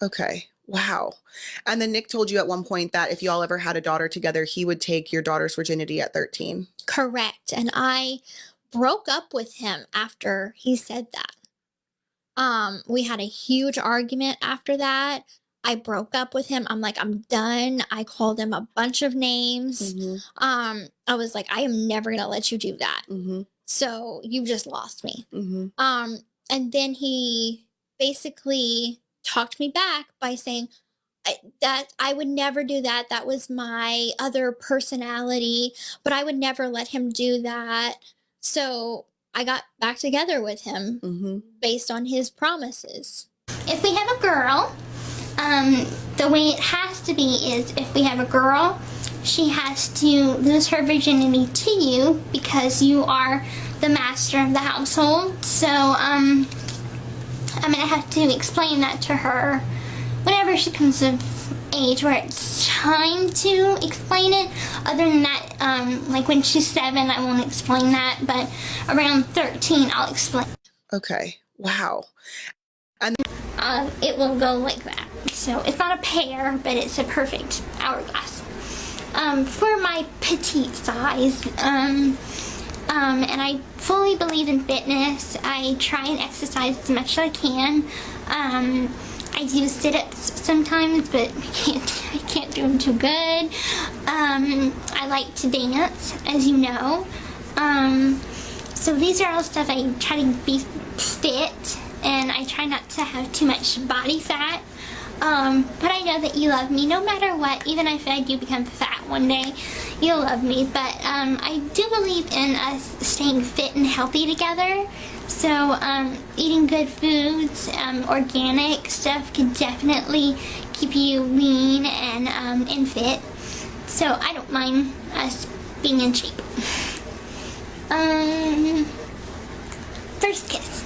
Okay. Wow. And then Nick told you at one point that if y'all ever had a daughter together, he would take your daughter's virginity at 13. Correct. And I broke up with him after he said that. We had a huge argument after that. I broke up with him. I'm like, I'm done. I called him a bunch of names. Mm-hmm. I was like, I am never gonna let you do that. Mm-hmm. So you just lost me. Mm-hmm. And then he basically talked me back by saying that I would never do that. That was my other personality, but I would never let him do that. So I got back together with him Mm-hmm. based on his promises. If we have a girl, the way it has to be is if we have a girl, she has to lose her virginity to you because you are the master of the household. So I'm gonna have to explain that to her whenever she comes of age where it's time to explain it. Other than that, like when she's 7, I won't explain that, but around 13, I'll explain. Okay. Wow. And it will go like that. So it's not a pear, but it's a perfect hourglass. For my petite size, and I fully believe in fitness. I try and exercise as much as I can. I do sit-ups sometimes, but I can't do them too good. I like to dance, as you know. So these are all stuff I try to be fit, and I try not to have too much body fat. But I know that you love me no matter what. Even if I do become fat one day, you'll love me. But I do believe in us staying fit and healthy together. So eating good foods, organic stuff can definitely keep you lean and fit. So I don't mind us being in shape. First kiss.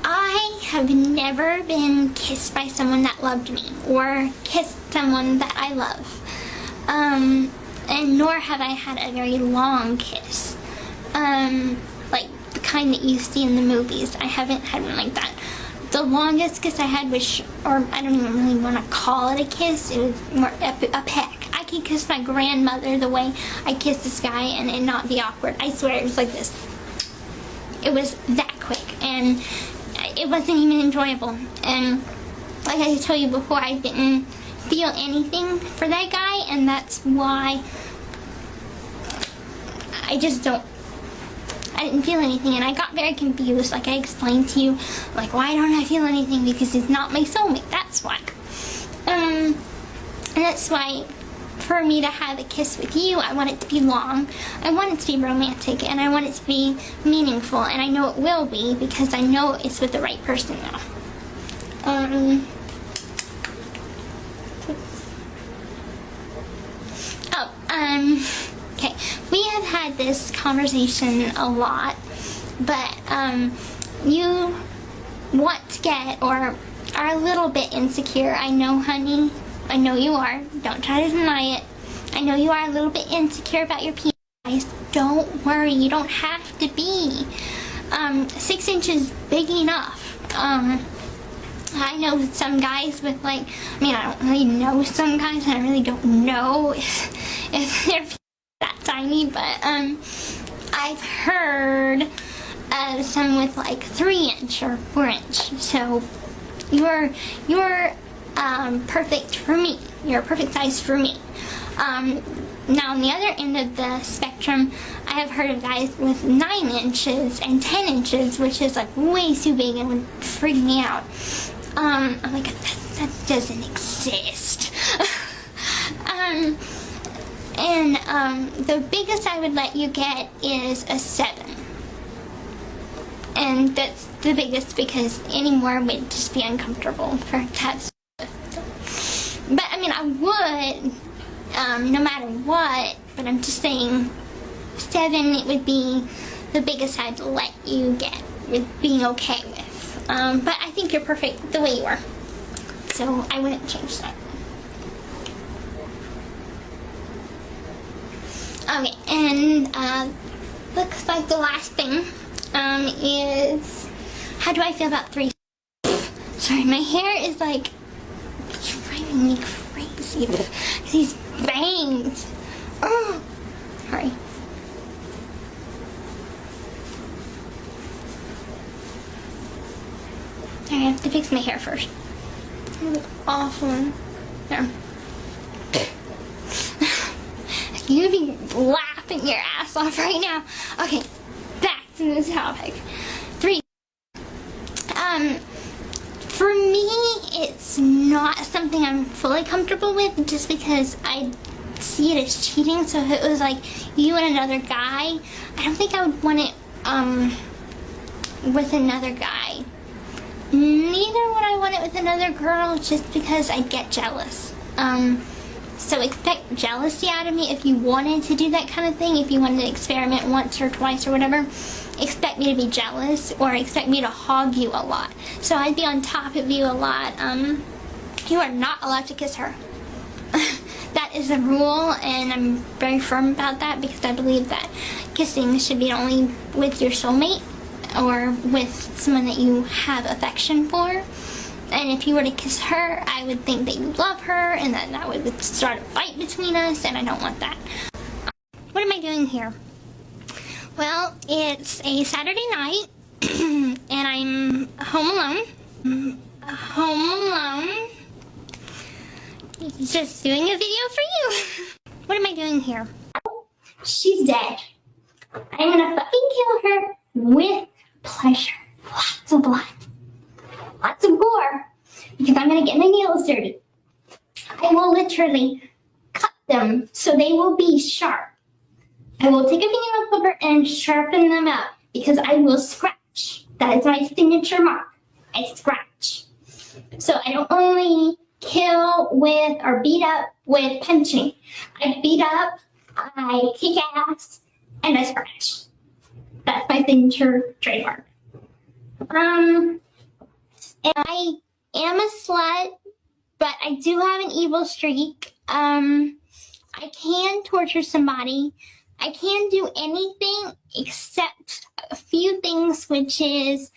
I have never been kissed by someone that loved me or kissed someone that I love. And nor have I had a very long kiss. Like the kind that you see in the movies. I haven't had one like that. The longest kiss I had was, or I don't even really want to call it a kiss, it was more a peck. I could kiss my grandmother the way I kissed this guy and it not be awkward. I swear it was like this. It was that quick and it wasn't even enjoyable. And like I told you before, I didn't feel anything for that guy, and that's why I didn't feel anything, and I got very confused, like I explained to you, like, why don't I feel anything? Because he's not my soulmate, that's why. And that's why, for me to have a kiss with you, I want it to be long, I want it to be romantic, and I want it to be meaningful, and I know it will be, because I know it's with the right person now. Okay, we have had this conversation a lot, but you want to get, or are a little bit insecure. I know, honey. I know you are. Don't try to deny it. I know you are a little bit insecure about your penis size. Don't worry. You don't have to be. 6 inches big enough. I know some guys with I don't really know some guys. I really don't know if they're that tiny, but I've heard of some with 3-inch or 4-inch. So you're perfect for me. You're a perfect size for me. Now on the other end of the spectrum, I have heard of guys with 9 inches and 10 inches, which is way too big and would freak me out. I'm like, that doesn't exist. The biggest I would let you get is a 7. And that's the biggest because any more would just be uncomfortable for that. But I would, no matter what, but I'm just saying 7, it would be the biggest I'd let you get with being okay with. But I think you're perfect the way you are. So I wouldn't change that. Okay, and looks like the last thing is, how do I feel about 3? Sorry, my hair is like driving me crazy with these bangs. Oh, sorry. I have to fix my hair first. It looks awful. There. You'd be laughing your ass off right now. Okay, back to the topic. 3. For me, it's not something I'm fully comfortable with just because I see it as cheating. So if it was like you and another guy, I don't think I would want it with another guy. Neither would I want it with another girl just because I'd get jealous. So expect jealousy out of me if you wanted to do that kind of thing. If you wanted to experiment once or twice or whatever, expect me to be jealous or expect me to hog you a lot. So I'd be on top of you a lot. You are not allowed to kiss her. That is a rule, and I'm very firm about that because I believe that kissing should be only with your soulmate or with someone that you have affection for. And if you were to kiss her, I would think that you love her and that would start a fight between us, and I don't want that. What am I doing here? Well, it's a Saturday night and I'm home alone. Just doing a video for you. What am I doing here? She's dead. I'm gonna fucking kill her with pleasure. Lots of blood. Lots of gore. Because I'm gonna get my nails dirty. I will literally cut them so they will be sharp. I will take a fingernail clipper and sharpen them up because I will scratch. That is my signature mark. I scratch. So I don't only kill with or beat up with punching. I beat up, I kick ass, and I scratch. That's my signature trademark. And I am a slut, but I do have an evil streak. I can torture somebody. I can do anything except a few things, which is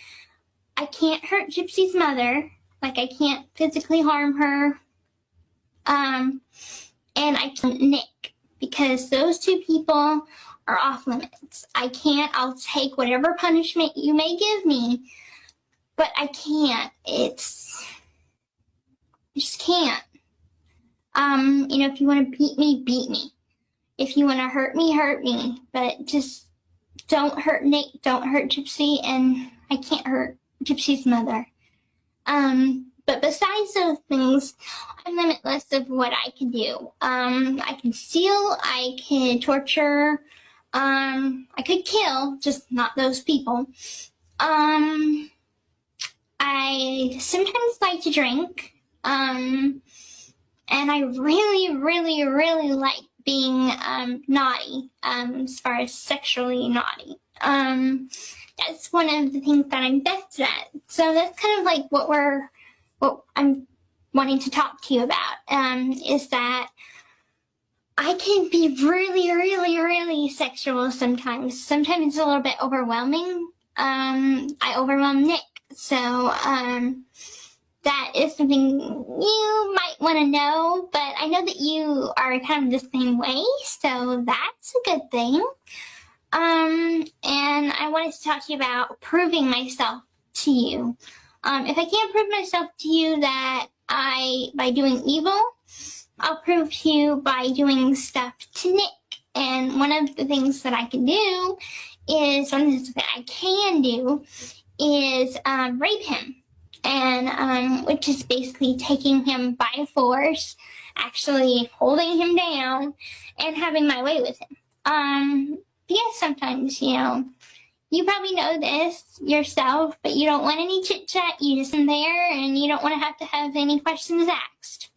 I can't hurt Gypsy's mother. Like, I can't physically harm her. And I can't Nick, because those two people are off limits. I'll take whatever punishment you may give me, but I can't. I just can't. If you want to beat me, beat me. If you want to hurt me, but just don't hurt Nick, don't hurt Gypsy, and I can't hurt Gypsy's mother. But besides those things, I'm limitless of what I can do. I can steal, I can torture, I could kill, just not those people. I sometimes like to drink, and I really, really, really like being naughty, as far as sexually naughty. That's one of the things that I'm best at. So that's kind of like what I'm wanting to talk to you about, is that I can be really, really, really sexual sometimes. Sometimes it's a little bit overwhelming. I overwhelm Nick. So, that is something you might want to know, but I know that you are kind of the same way, so that's a good thing. And I wanted to talk to you about proving myself to you. If I can't prove myself to you that by doing evil, I'll prove to you by doing stuff to Nick. And one of the things that I can do is rape him. And which is basically taking him by force, actually holding him down, and having my way with him. Because sometimes, you probably know this yourself, but you don't want any chit chat. You just in there, and you don't want to have any questions asked.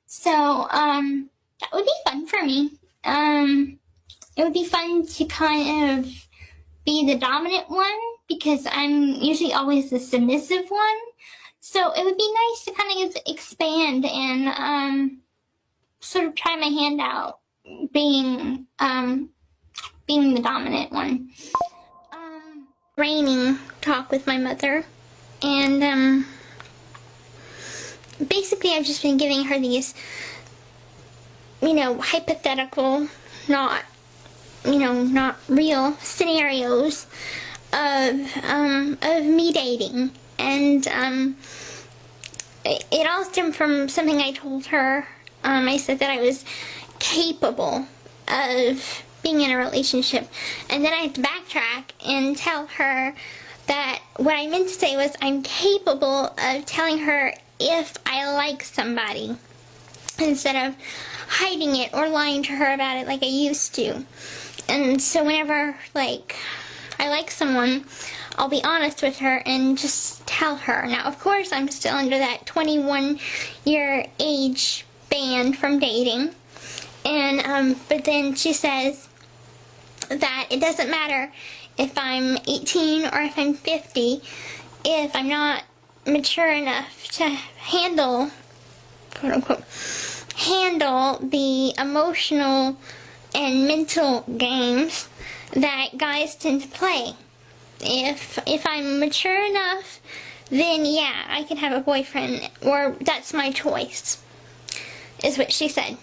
So that would be fun for me. It would be fun to kind of be the dominant one, because I'm usually always the submissive one. So it would be nice to kind of expand and sort of try my hand out being the dominant one. Raining talk with my mother, and basically I've just been giving her these, hypothetical, not real scenarios of me dating. And it all stemmed from something I told her. I said that I was capable of being in a relationship, and then I had to backtrack and tell her that what I meant to say was I'm capable of telling her if I like somebody, instead of hiding it or lying to her about it like I used to. And so whenever, I like someone, I'll be honest with her and just tell her. Now, of course, I'm still under that 21-year age ban from dating. And, but then she says that it doesn't matter if I'm 18 or if I'm 50, if I'm not mature enough to handle, quote unquote, handle the emotional and mental games that guys tend to play. If I'm mature enough, then yeah, I can have a boyfriend, or that's my choice, is what she said.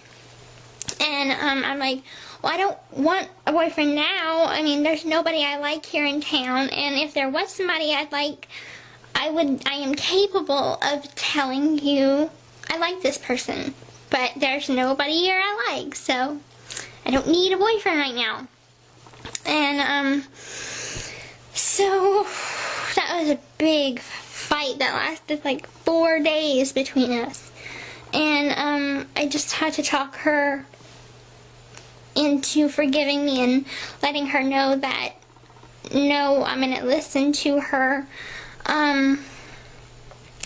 And I'm like, well, I don't want a boyfriend now. I mean, there's nobody I like here in town, and if there was somebody I'd like, I am capable of telling you I like this person, but there's nobody here I like, so I don't need a boyfriend right now. And so that was a big fight that lasted 4 days between us. And I just had to talk her into forgiving me and letting her know that no, I'm gonna listen to her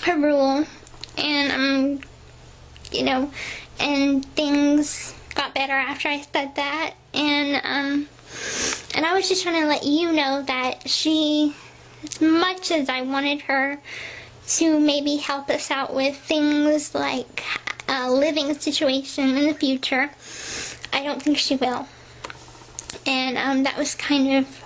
rule, and and things got better after I said that. And I was just trying to let you know that she, as much as I wanted her to maybe help us out with things like a living situation in the future, I don't think she will. And that was kind of